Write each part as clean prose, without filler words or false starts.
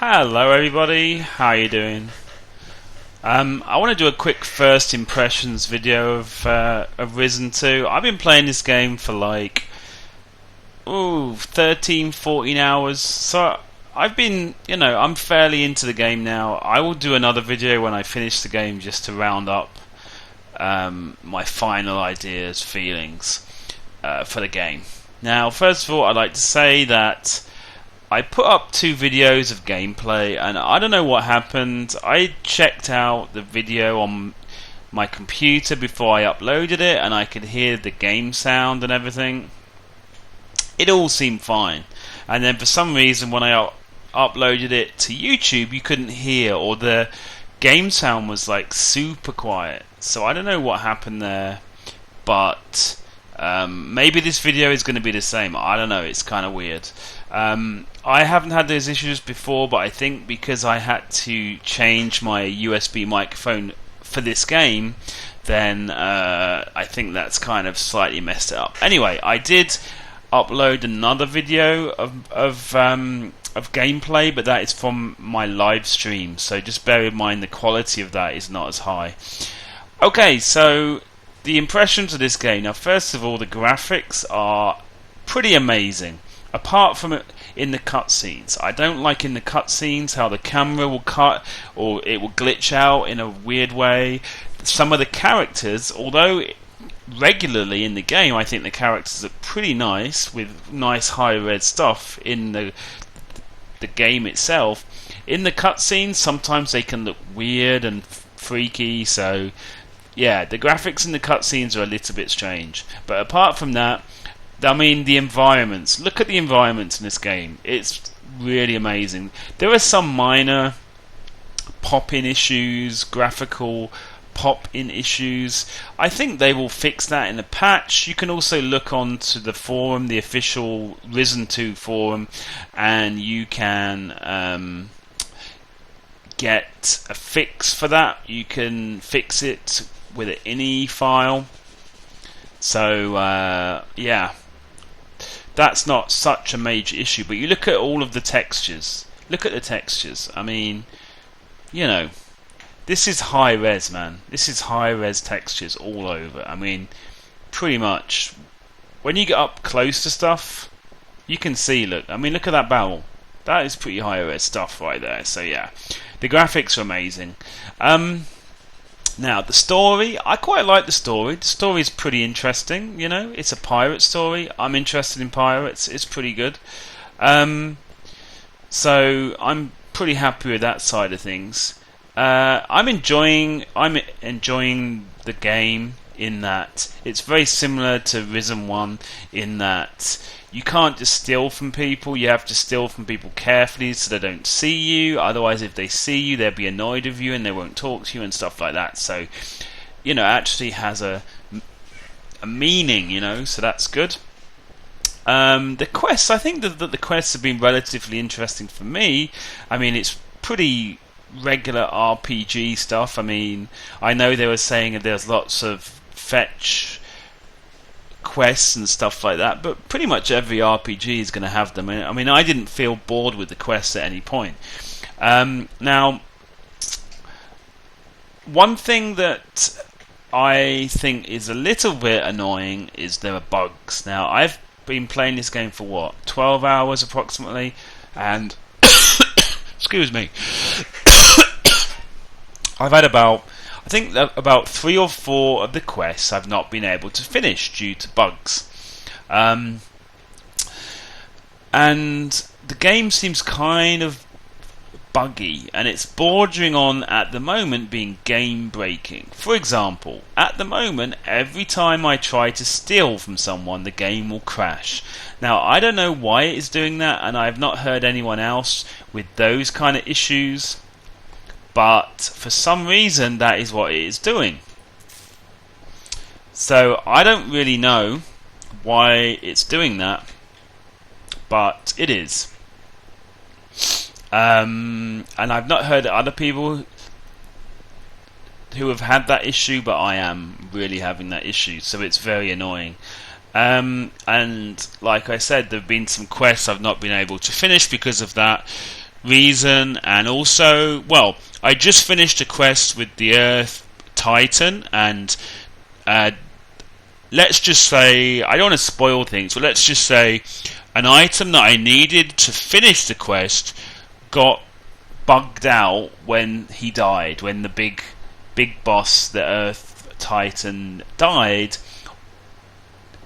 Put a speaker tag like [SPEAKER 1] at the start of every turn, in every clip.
[SPEAKER 1] Hello everybody, how you doing? I want to do a quick first impressions video of Risen 2. I've been playing this game for like 13, 14 hours, so I've been, I'm fairly into the game now. I will do another video when I finish the game just to round up my final ideas, feelings for the game. Now, first of all, I'd like to say that I put up 2 videos of gameplay, and I don't know what happened. I checked out the video on my computer before I uploaded it, and I could hear the game sound and everything. It all seemed fine, and then for some reason when I uploaded it to YouTube, you couldn't hear, or the game sound was like super quiet. So I don't know what happened there, but maybe this video is going to be the same. I don't know, it's kind of weird. I haven't had those issues before, but I think because I had to change my USB microphone for this game, then I think that's kind of slightly messed it up. Anyway, I did upload another video of gameplay, but that is from my live stream, so just bear in mind the quality of that is not as high. Okay, so the impressions of this game. Now, first of all, the graphics are pretty amazing. Apart from it in the cutscenes, I don't like in the cutscenes how the camera will cut or it will glitch out in a weird way. Some of the characters, although regularly in the game, I think the characters are pretty nice with nice high-res stuff in the game itself. In the cutscenes, sometimes they can look weird and freaky. So, yeah, the graphics in the cutscenes are a little bit strange. But apart from that, I mean, the environments. Look at the environments in this game. It's really amazing. There are some minor pop-in issues, graphical pop-in issues. I think they will fix that in a patch. You can also look onto the forum, the official Risen 2 forum, and you can get a fix for that. You can fix it with an INI file. So, yeah. That's not such a major issue, but you look at all of the textures. Look at the textures. I mean, this is high res, man. This is high res textures all over. I mean, pretty much. When you get up close to stuff, you can see, look at that barrel. That is pretty high res stuff right there. So yeah, the graphics are amazing. Now, the story, I quite like the story. The story is pretty interesting, It's a pirate story. I'm interested in pirates. It's pretty good. So, I'm pretty happy with that side of things. I'm enjoying the game in that it's very similar to Risen 1 in that you can't just steal from people. You have to steal from people carefully so they don't see you. Otherwise, if they see you, they'll be annoyed with you and they won't talk to you and stuff like that. So, it actually has a meaning, so that's good. The quests, I think that the quests have been relatively interesting for me. I mean, it's pretty regular RPG stuff. I mean, I know they were saying that there's lots of fetch quests and stuff like that, but pretty much every RPG is going to have them. I mean, I didn't feel bored with the quests at any point. Now, one thing that I think is a little bit annoying is there are bugs. Now, I've been playing this game for 12 hours approximately, and excuse me, I've had about 3 or 4 of the quests I've not been able to finish due to bugs. And the game seems kind of buggy, and it's bordering on, at the moment, being game breaking. For example, at the moment, every time I try to steal from someone, the game will crash. Now, I don't know why it is doing that, and I've not heard anyone else with those kind of issues. But for some reason, that is what it is doing. So I don't really know why it's doing that, but it is. And I've not heard other people who have had that issue, but I am really having that issue, so it's very annoying. And like I said, there have been some quests I've not been able to finish because of that. reason. And also, well, I just finished a quest with the Earth Titan, and uh, let's just say, I don't want to spoil things, but let's just say an item that I needed to finish the quest got bugged out when he died, when the big boss, the Earth Titan, died.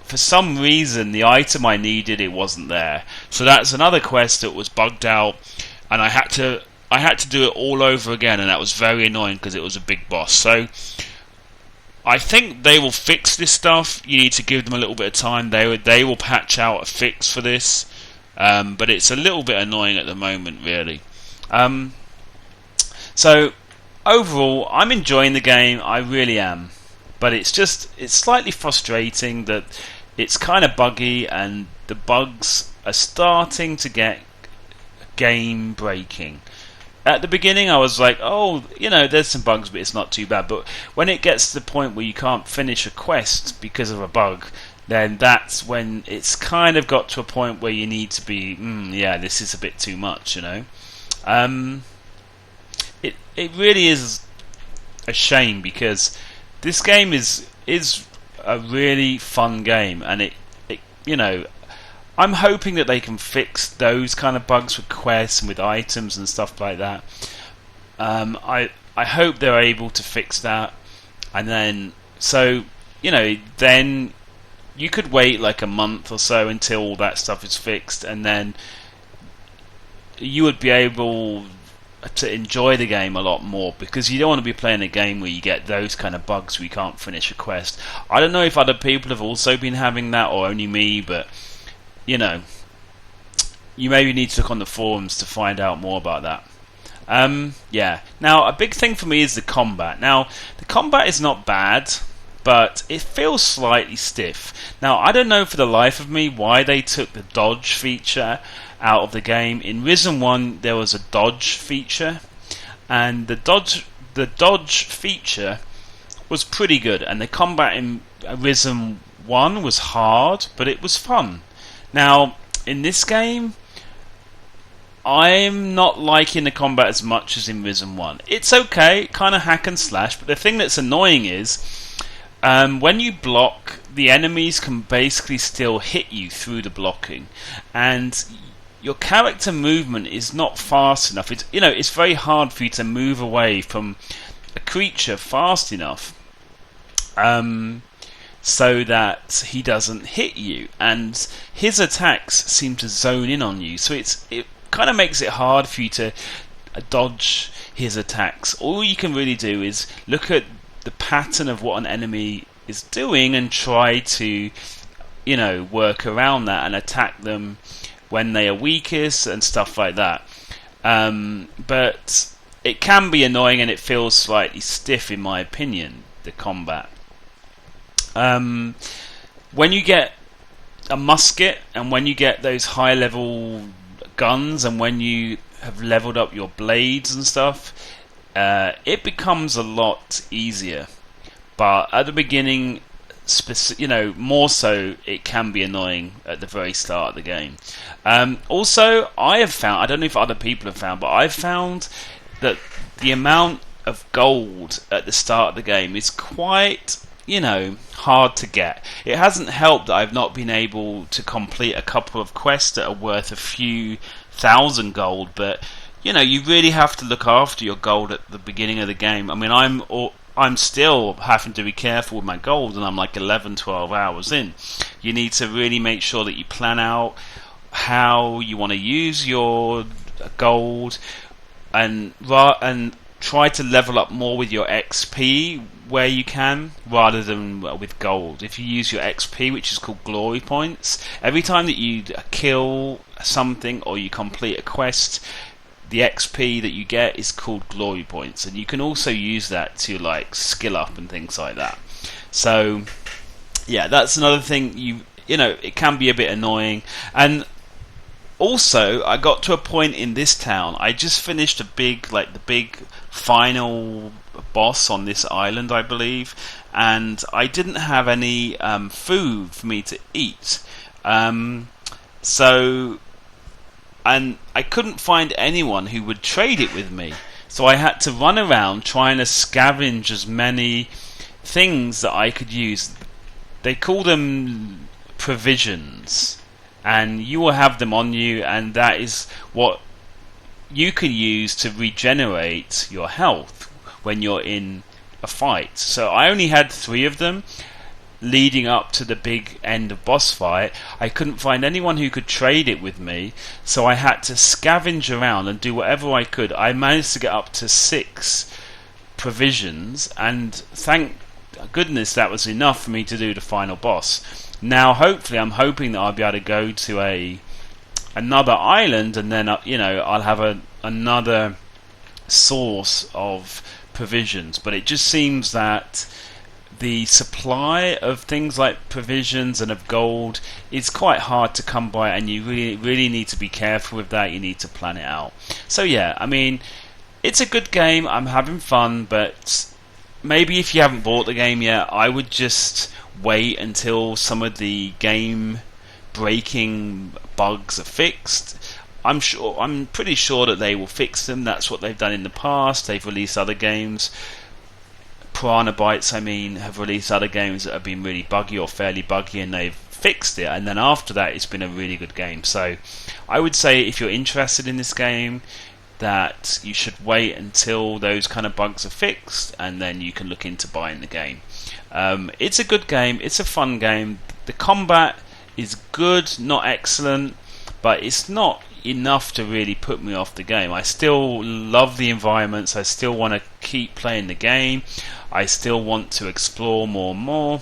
[SPEAKER 1] For some reason, the item I needed, it wasn't there. So that's another quest that was bugged out, and I had to do it all over again, and that was very annoying because it was a big boss. So I think they will fix this stuff. You need to give them a little bit of time. They will patch out a fix for this, but it's a little bit annoying at the moment, really. So overall, I'm enjoying the game. I really am, but it's slightly frustrating that it's kind of buggy, and the bugs are starting to get game breaking. At the beginning, I was like, oh, there's some bugs, but it's not too bad. But when it gets to the point where you can't finish a quest because of a bug, then that's when it's kind of got to a point where you need to be, yeah, this is a bit too much, It really is a shame, because this game is a really fun game, and it I'm hoping that they can fix those kind of bugs with quests and with items and stuff like that. I hope they're able to fix that, and then then you could wait like a month or so until all that stuff is fixed, and then you would be able to enjoy the game a lot more, because you don't want to be playing a game where you get those kind of bugs where you can't finish a quest. I don't know if other people have also been having that, or only me, but you maybe need to look on the forums to find out more about that. Yeah. Now, a big thing for me is the combat. Now, the combat is not bad, but it feels slightly stiff. Now, I don't know for the life of me why they took the dodge feature out of the game. In Risen 1, there was a dodge feature, and the dodge feature was pretty good, and the combat in Risen 1 was hard, but it was fun. Now, in this game, I'm not liking the combat as much as in Risen 1. It's okay, kind of hack and slash, but the thing that's annoying is when you block, the enemies can basically still hit you through the blocking, and your character movement is not fast enough. It's very hard for you to move away from a creature fast enough so that he doesn't hit you, and his attacks seem to zone in on you, so it kind of makes it hard for you to dodge his attacks. All you can really do is look at the pattern of what an enemy is doing and try to work around that and attack them when they are weakest and stuff like that. But it can be annoying, and it feels slightly stiff in my opinion, the combat. When you get a musket, and when you get those high level guns, and when you have leveled up your blades and stuff, it becomes a lot easier. But at the beginning, more so, it can be annoying at the very start of the game. Also, I have found, I don't know if other people have found, but I've found that the amount of gold at the start of the game is quite hard to get. It hasn't helped that I've not been able to complete a couple of quests that are worth a few thousand gold, but you really have to look after your gold at the beginning of the game. I mean, I'm still having to be careful with my gold, and I'm like 11-12 hours in. You need to really make sure that you plan out how you want to use your gold, and try to level up more with your XP where you can, rather than with gold. If you use your XP, which is called glory points, every time that you kill something or you complete a quest, the XP that you get is called glory points, and you can also use that to skill up and things like that. So yeah, that's another thing. It can be a bit annoying. And also, I got to a point in this town, I just finished the big final boss on this island, I believe, and I didn't have any food for me to eat. So and I couldn't find anyone who would trade it with me. So I had to run around trying to scavenge as many things that I could use. They call them provisions, and you will have them on you, and that is what you can use to regenerate your health when you're in a fight. So I only had 3 of them leading up to the big end of boss fight. I couldn't find anyone who could trade it with me, so I had to scavenge around and do whatever I could. I managed to get up to 6 provisions, and thank goodness that was enough for me to do the final boss. Now hopefully I'm hoping that I'll be able to go to another island, and then I'll have another source of provisions. But it just seems that the supply of things like provisions and of gold is quite hard to come by, and you really need to be careful with that. You need to plan it out. So yeah, I mean, it's a good game. I'm having fun, but maybe if you haven't bought the game yet, I would just wait until some of the game breaking bugs are fixed. I'm pretty sure that they will fix them. That's what they've done in the past. They've released other games. Piranha Bytes, have released other games that have been really buggy or fairly buggy, and they've fixed it, and then after that it's been a really good game. So I would say if you're interested in this game, that you should wait until those kind of bugs are fixed, and then you can look into buying the game. It's a good game, it's a fun game. The combat is good, not excellent, but it's not enough to really put me off the game. I still love the environments, I still want to keep playing the game, I still want to explore more and more.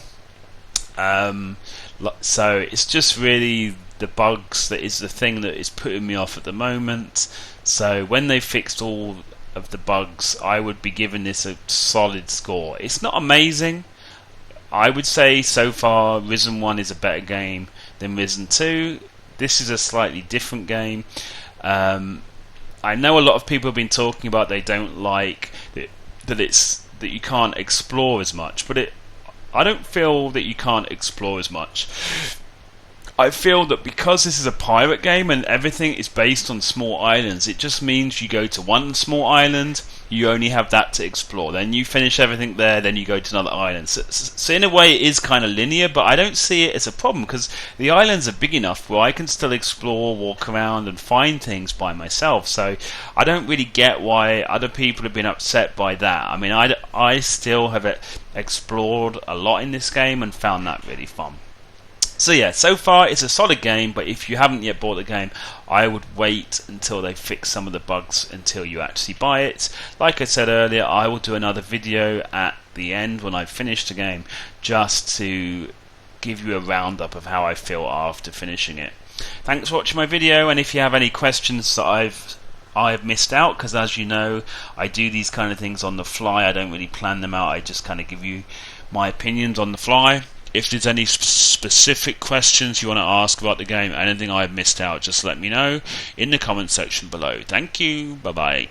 [SPEAKER 1] So it's just really the bugs that is the thing that is putting me off at the moment. So when they fixed all of the bugs, I would be giving this a solid score. It's not amazing. I would say so far Risen 1 is a better game than Risen 2. This is a slightly different game. I know a lot of people have been talking about they don't like that you can't explore as much, but I don't feel that you can't explore as much. I feel that because this is a pirate game and everything is based on small islands, it just means you go to one small island, you only have that to explore. Then you finish everything there, then you go to another island. So in a way it is kind of linear, but I don't see it as a problem because the islands are big enough where I can still explore, walk around and find things by myself. So I don't really get why other people have been upset by that. I mean, I still have explored a lot in this game and found that really fun. So yeah, so far it's a solid game, but if you haven't yet bought the game, I would wait until they fix some of the bugs until you actually buy it. Like I said earlier, I will do another video at the end when I've finished the game, just to give you a roundup of how I feel after finishing it. Thanks for watching my video, and if you have any questions that I've missed out, because as you know, I do these kind of things on the fly. I don't really plan them out, I just kind of give you my opinions on the fly. If there's any specific questions you want to ask about the game, anything I've missed out, just let me know in the comment section below. Thank you, bye bye.